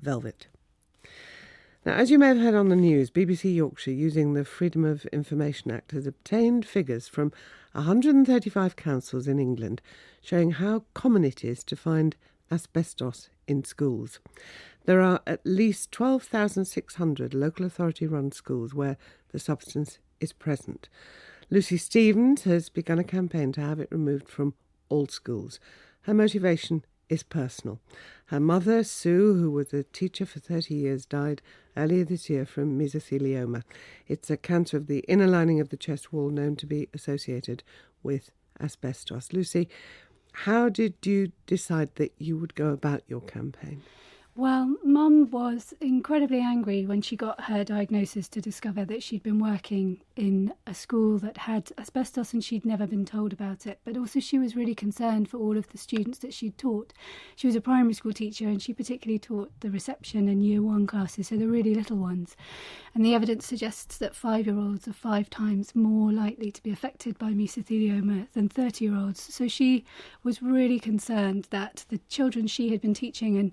Velvet. Now, as you may have heard on the news, BBC Yorkshire, using the Freedom of Information Act, has obtained figures from 135 councils in England showing how common it is to find asbestos in schools. There are at least 12,600 local authority-run schools where the substance is present. Lucy Stevens has begun a campaign to have it removed from all schools. Her motivation is personal. Her mother, Sue, who was a teacher for 30 years, died earlier this year from mesothelioma. It's a cancer of the inner lining of the chest wall known to be associated with asbestos. Lucy, how did you decide that you would go about your campaign? Well, Mum was incredibly angry when she got her diagnosis to discover that she'd been working in a school that had asbestos and she'd never been told about it. But also she was really concerned for all of the students that she'd taught. She was a primary school teacher and she particularly taught the reception and year one classes, so the really little ones. And the evidence suggests that 5-year-olds are 5 times more likely to be affected by mesothelioma than 30-year-olds. So she was really concerned that the children she had been teaching and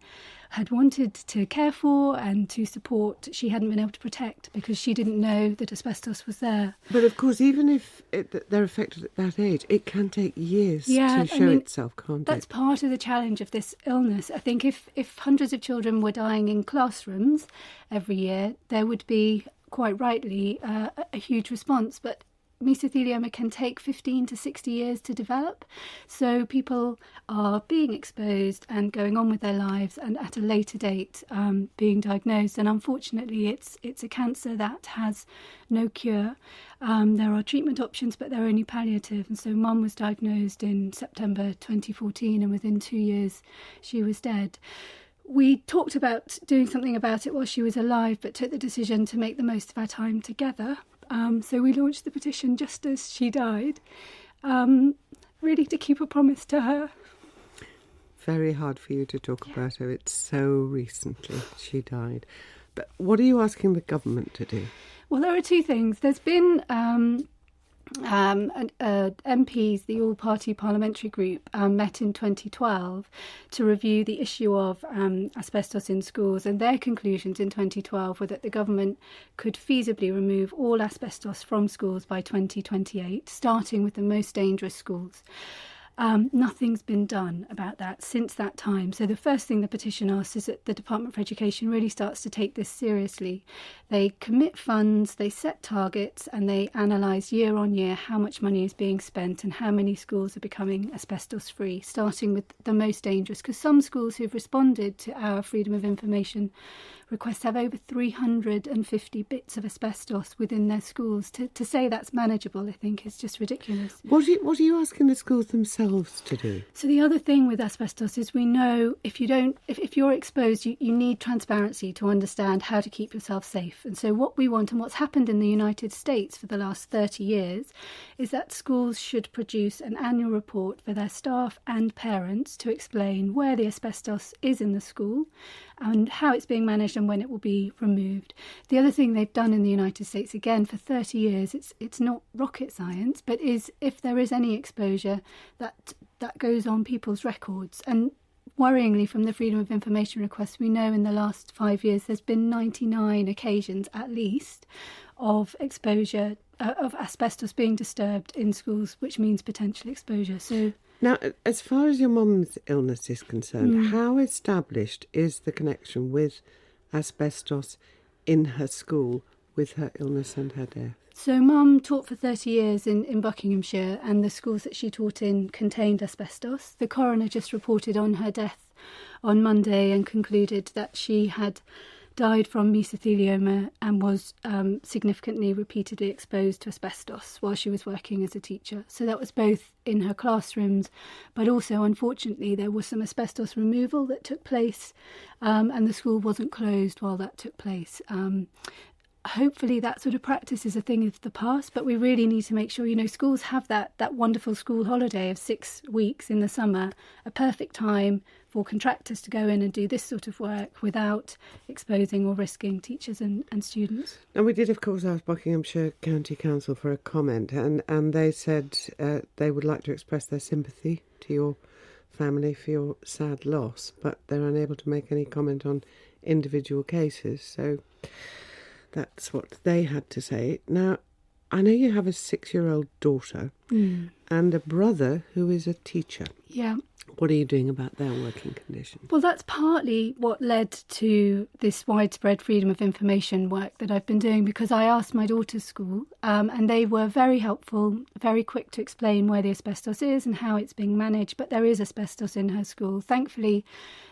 had wanted to care for and to support, she hadn't been able to protect because she didn't know that asbestos was there. But of course, even if they're affected at that age, it can take years to show itself, can't it? That's part of the challenge of this illness. I think if hundreds of children were dying in classrooms every year, there would be, quite rightly, a huge response. But mesothelioma can take 15 to 60 years to develop. So people are being exposed and going on with their lives and at a later date being diagnosed. And unfortunately, it's a cancer that has no cure. There are treatment options, but they're only palliative. And so Mum was diagnosed in September 2014 and within 2 years she was dead. We talked about doing something about it while she was alive, but took the decision to make the most of our time together. So we launched the petition just as she died, really to keep a promise to her. Very hard for you to talk about her. It's so recently she died. But what are you asking the government to do? Well, there are 2 things. There's been MPs, the all-party parliamentary group, met in 2012 to review the issue of asbestos in schools, and their conclusions in 2012 were that the government could feasibly remove all asbestos from schools by 2028, starting with the most dangerous schools. Nothing's been done about that since that time. So the first thing the petition asks is that the Department for Education really starts to take this seriously. They commit funds, they set targets, and they analyse year on year how much money is being spent and how many schools are becoming asbestos free, starting with the most dangerous, because some schools who've responded to our Freedom of Information requests have over 350 bits of asbestos within their schools. To say that's manageable, I think, is just ridiculous. What are you asking the schools themselves to do? So the other thing with asbestos is we know if you're exposed, you need transparency to understand how to keep yourself safe. And so what we want, and what's happened in the United States for the last 30 years, is that schools should produce an annual report for their staff and parents to explain where the asbestos is in the school and how it's being managed and when it will be removed. The other thing they've done in the United States, again, for 30 years, it's not rocket science, but is if there is any exposure, that goes on people's records. And worryingly, from the Freedom of Information requests, we know in the last 5 years there's been 99 occasions at least of exposure, of asbestos being disturbed in schools, which means potential exposure. So now, as far as your mum's illness is concerned, how established is the connection with asbestos in her school with her illness and her death? So Mum taught for 30 years in Buckinghamshire, and the schools that she taught in contained asbestos. The coroner just reported on her death on Monday and concluded that she had died from mesothelioma and was significantly repeatedly exposed to asbestos while she was working as a teacher. So that was both in her classrooms, but also, unfortunately, there was some asbestos removal that took place, and the school wasn't closed while that took place. Hopefully that sort of practice is a thing of the past, but we really need to make sure, schools have that wonderful school holiday of 6 weeks in the summer, a perfect time for contractors to go in and do this sort of work without exposing or risking teachers and students. And we did, of course, ask Buckinghamshire County Council for a comment, and they said they would like to express their sympathy to your family for your sad loss, but they're unable to make any comment on individual cases. So that's what they had to say. Now, I know you have a 6-year-old daughter and a brother who is a teacher. Yeah. What are you doing about their working conditions? Well, that's partly what led to this widespread freedom of information work that I've been doing, because I asked my daughter's school and they were very helpful, very quick to explain where the asbestos is and how it's being managed. But there is asbestos in her school. Thankfully,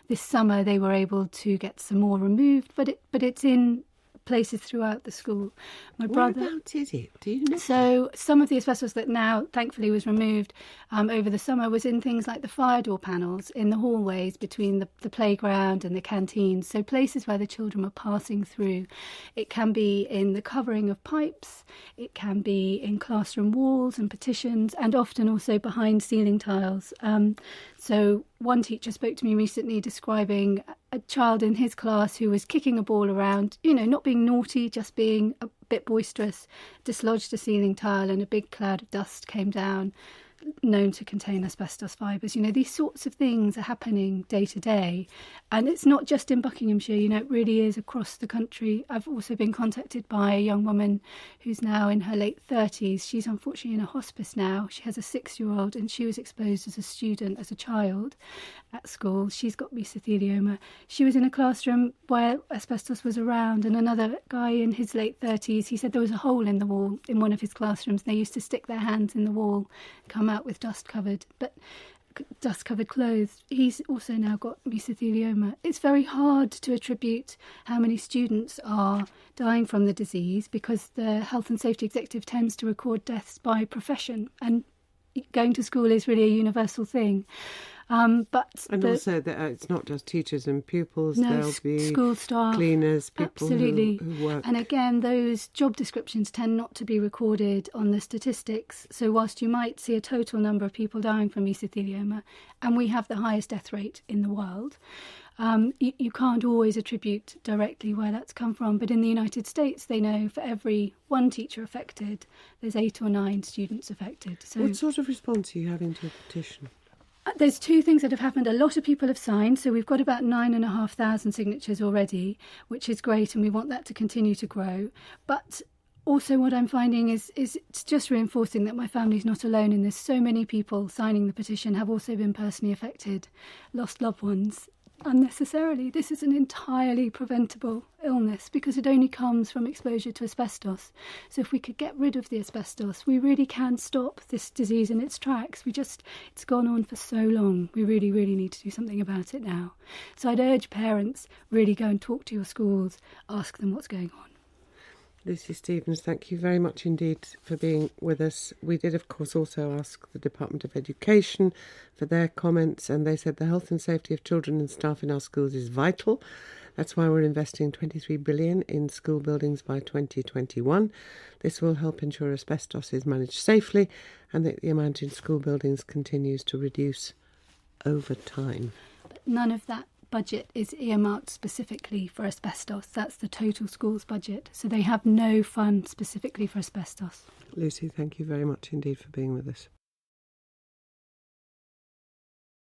this summer they were able to get some more removed, but it's in places throughout the school. My brother. Whereabouts is it? Do you know? So some of the asbestos that now thankfully was removed over the summer was in things like the fire door panels in the hallways between the playground and the canteens. So places where the children were passing through. It can be in the covering of pipes. It can be in classroom walls and partitions, and often also behind ceiling tiles. So one teacher spoke to me recently describing a child in his class who was kicking a ball around, not being naughty, just being a bit boisterous, dislodged a ceiling tile and a big cloud of dust came down, known to contain asbestos fibres. These sorts of things are happening day to day. And it's not just in Buckinghamshire, it really is across the country. I've also been contacted by a young woman who's now in her late 30s. She's unfortunately in a hospice now. She has a 6-year-old and she was exposed as a student, as a child at school. She's got mesothelioma. She was in a classroom where asbestos was around, and another guy in his late 30s, he said there was a hole in the wall in one of his classrooms. They used to stick their hands in the wall, come out with dust-covered clothes. He's also now got mesothelioma. It's very hard to attribute how many students are dying from the disease, because the Health and Safety Executive tends to record deaths by profession, and going to school is really a universal thing. Also that it's not just teachers and pupils, no, there'll be school staff, cleaners, people absolutely. Who work. And again, those job descriptions tend not to be recorded on the statistics. So whilst you might see a total number of people dying from mesothelioma, and we have the highest death rate in the world, you can't always attribute directly where that's come from. But in the United States, they know for every one teacher affected, there's 8 or 9 students affected. So what sort of response are you having to a petition? There's 2 things that have happened. A lot of people have signed, so we've got about 9,500 signatures already, which is great, and we want that to continue to grow. But also what I'm finding is it's just reinforcing that my family's not alone in this. So many people signing the petition have also been personally affected, lost loved ones unnecessarily. This is an entirely preventable illness because it only comes from exposure to asbestos. So if we could get rid of the asbestos, we really can stop this disease in its tracks. It's gone on for so long. We really, really need to do something about it now. So I'd urge parents, really go and talk to your schools, ask them what's going on. Lucy Stevens, thank you very much indeed for being with us. We did, of course, also ask the Department of Education for their comments, and they said the health and safety of children and staff in our schools is vital. That's why we're investing $23 billion in school buildings by 2021. This will help ensure asbestos is managed safely and that the amount in school buildings continues to reduce over time. But none of that budget is earmarked specifically for asbestos. That's the total schools budget. So they have no fund specifically for asbestos. Lucy, thank you very much indeed for being with us.